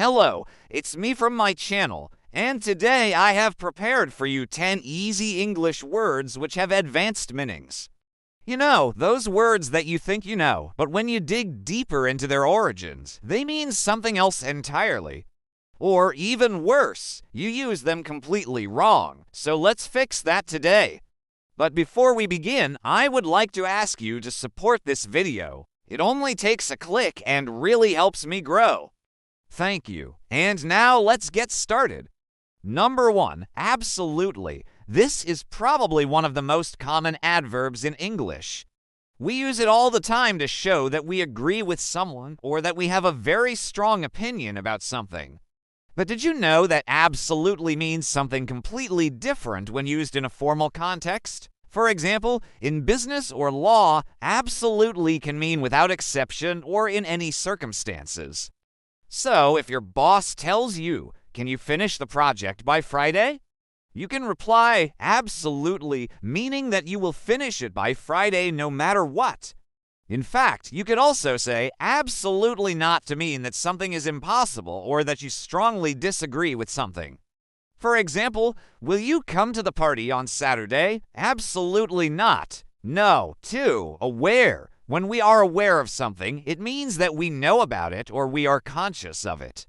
Hello, it's me from my channel, and today I have prepared for you 10 easy English words which have advanced meanings. You know, those words that you think you know, but when you dig deeper into their origins, they mean something else entirely. Or even worse, you use them completely wrong, so let's fix that today. But before we begin, I would like to ask you to support this video. It only takes a click and really helps me grow. Thank you. And now let's get started. Number 1, absolutely. This is probably one of the most common adverbs in English. We use it all the time to show that we agree with someone or that we have a very strong opinion about something. But did you know that absolutely means something completely different when used in a formal context? For example, in business or law, absolutely can mean without exception or in any circumstances. So, if your boss tells you, "Can you finish the project by Friday?" you can reply, "Absolutely," meaning that you will finish it by Friday no matter what. In fact, you could also say "absolutely not" to mean that something is impossible or that you strongly disagree with something. For example, "Will you come to the party on Saturday?" Absolutely not. No. 2. Aware. When we are aware of something, it means that we know about it or we are conscious of it.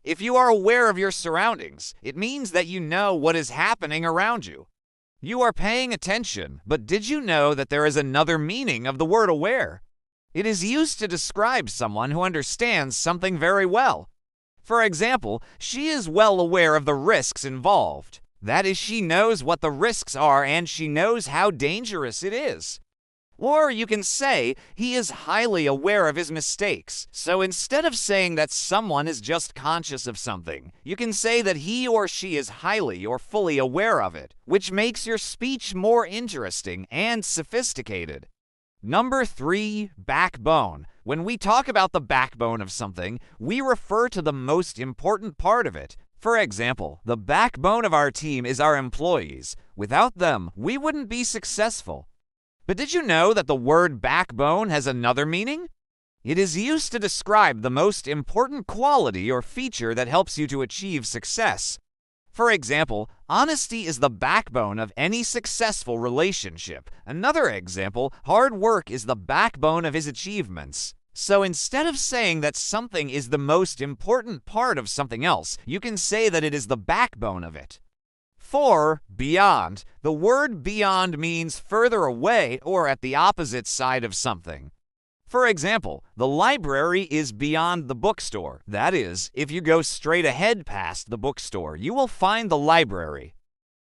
If you are aware of your surroundings, it means that you know what is happening around you. You are paying attention, but did you know that there is another meaning of the word aware? It is used to describe someone who understands something very well. For example, she is well aware of the risks involved. That is, she knows what the risks are and she knows how dangerous it is. Or you can say, he is highly aware of his mistakes. So instead of saying that someone is just conscious of something, you can say that he or she is highly or fully aware of it, which makes your speech more interesting and sophisticated. Number 3, backbone. When we talk about the backbone of something, we refer to the most important part of it. For example, the backbone of our team is our employees. Without them, we wouldn't be successful. But did you know that the word backbone has another meaning? It is used to describe the most important quality or feature that helps you to achieve success. For example, honesty is the backbone of any successful relationship. Another example, hard work is the backbone of his achievements. So instead of saying that something is the most important part of something else, you can say that it is the backbone of it. 4. Beyond. The word beyond means further away or at the opposite side of something. For example, the library is beyond the bookstore. That is, if you go straight ahead past the bookstore, you will find the library.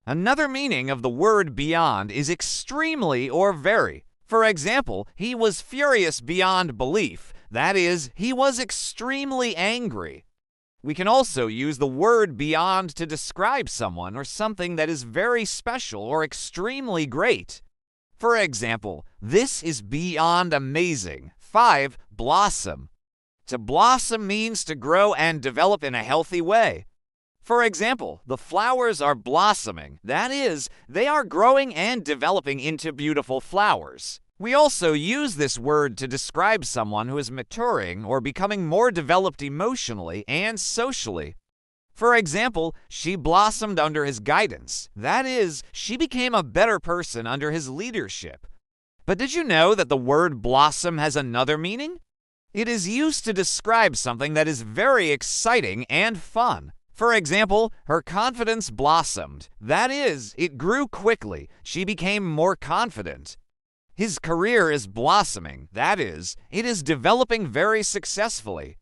Another meaning of the word beyond is extremely or very. For example, he was furious beyond belief. That is, he was extremely angry. We can also use the word beyond to describe someone or something that is very special or extremely great. For example, this is beyond amazing. 5. Blossom. To blossom means to grow and develop in a healthy way. For example, the flowers are blossoming. That is, they are growing and developing into beautiful flowers. We also use this word to describe someone who is maturing or becoming more developed emotionally and socially. For example, she blossomed under his guidance. That is, she became a better person under his leadership. But did you know that the word blossom has another meaning? It is used to describe something that is very exciting and fun. For example, her confidence blossomed. That is, it grew quickly. She became more confident. His career is blossoming. That is, it is developing very successfully.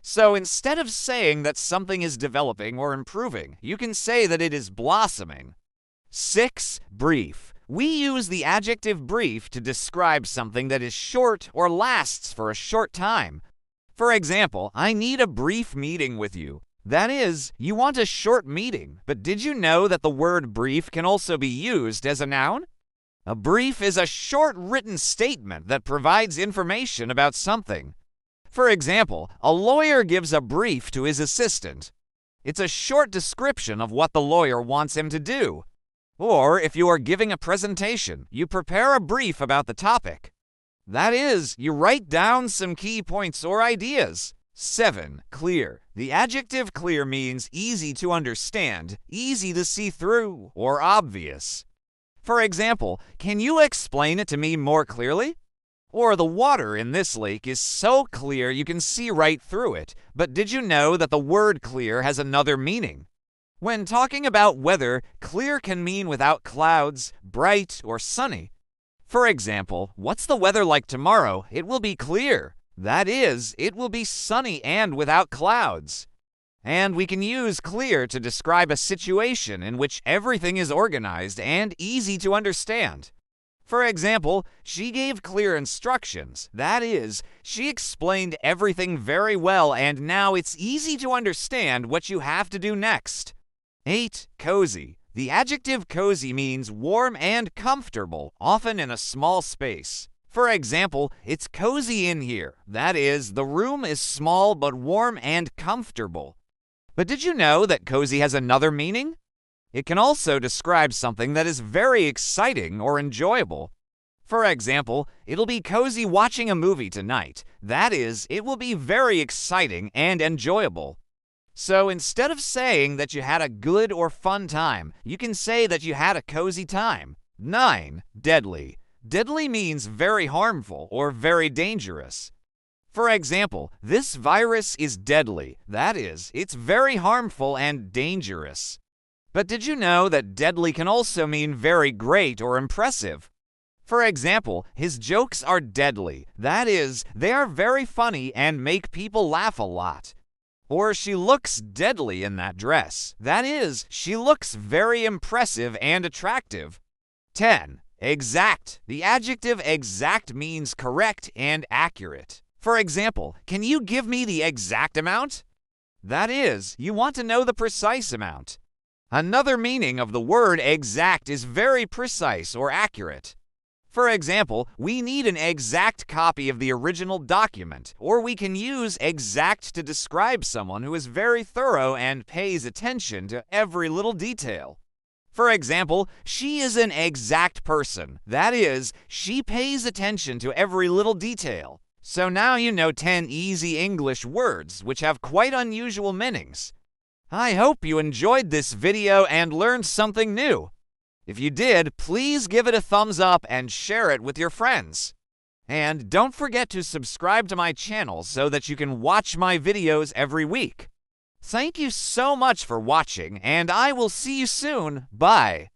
So instead of saying that something is developing or improving, you can say that it is blossoming. 6. Brief. We use the adjective brief to describe something that is short or lasts for a short time. For example, I need a brief meeting with you. That is, you want a short meeting, but did you know that the word brief can also be used as a noun? A brief is a short written statement that provides information about something. For example, a lawyer gives a brief to his assistant. It's a short description of what the lawyer wants him to do. Or if you are giving a presentation, you prepare a brief about the topic. That is, you write down some key points or ideas. 7. Clear. The adjective clear means easy to understand, easy to see through, or obvious. For example, can you explain it to me more clearly? Or the water in this lake is so clear you can see right through it, but did you know that the word clear has another meaning? When talking about weather, clear can mean without clouds, bright, or sunny. For example, what's the weather like tomorrow? It will be clear. That is, it will be sunny and without clouds. And we can use clear to describe a situation in which everything is organized and easy to understand. For example, she gave clear instructions. That is, she explained everything very well and now it's easy to understand what you have to do next. 8. Cozy. The adjective cozy means warm and comfortable, often in a small space. For example, it's cozy in here. That is, the room is small but warm and comfortable. But did you know that cozy has another meaning? It can also describe something that is very exciting or enjoyable. For example, it'll be cozy watching a movie tonight. That is, it will be very exciting and enjoyable. So instead of saying that you had a good or fun time, you can say that you had a cozy time. 9. Deadly. Deadly means very harmful or very dangerous. For example, this virus is deadly. That is, it's very harmful and dangerous. But did you know that deadly can also mean very great or impressive? For example, his jokes are deadly. That is, they are very funny and make people laugh a lot. Or she looks deadly in that dress. That is, she looks very impressive and attractive. 10. Exact. The adjective exact means correct and accurate. For example, can you give me the exact amount? That is, you want to know the precise amount. Another meaning of the word exact is very precise or accurate. For example, we need an exact copy of the original document, or we can use exact to describe someone who is very thorough and pays attention to every little detail. For example, she is an exact person. That is, she pays attention to every little detail. So now you know 10 easy English words which have quite unusual meanings. I hope you enjoyed this video and learned something new. If you did, please give it a thumbs up and share it with your friends. And don't forget to subscribe to my channel so that you can watch my videos every week. Thank you so much for watching, and I will see you soon. Bye.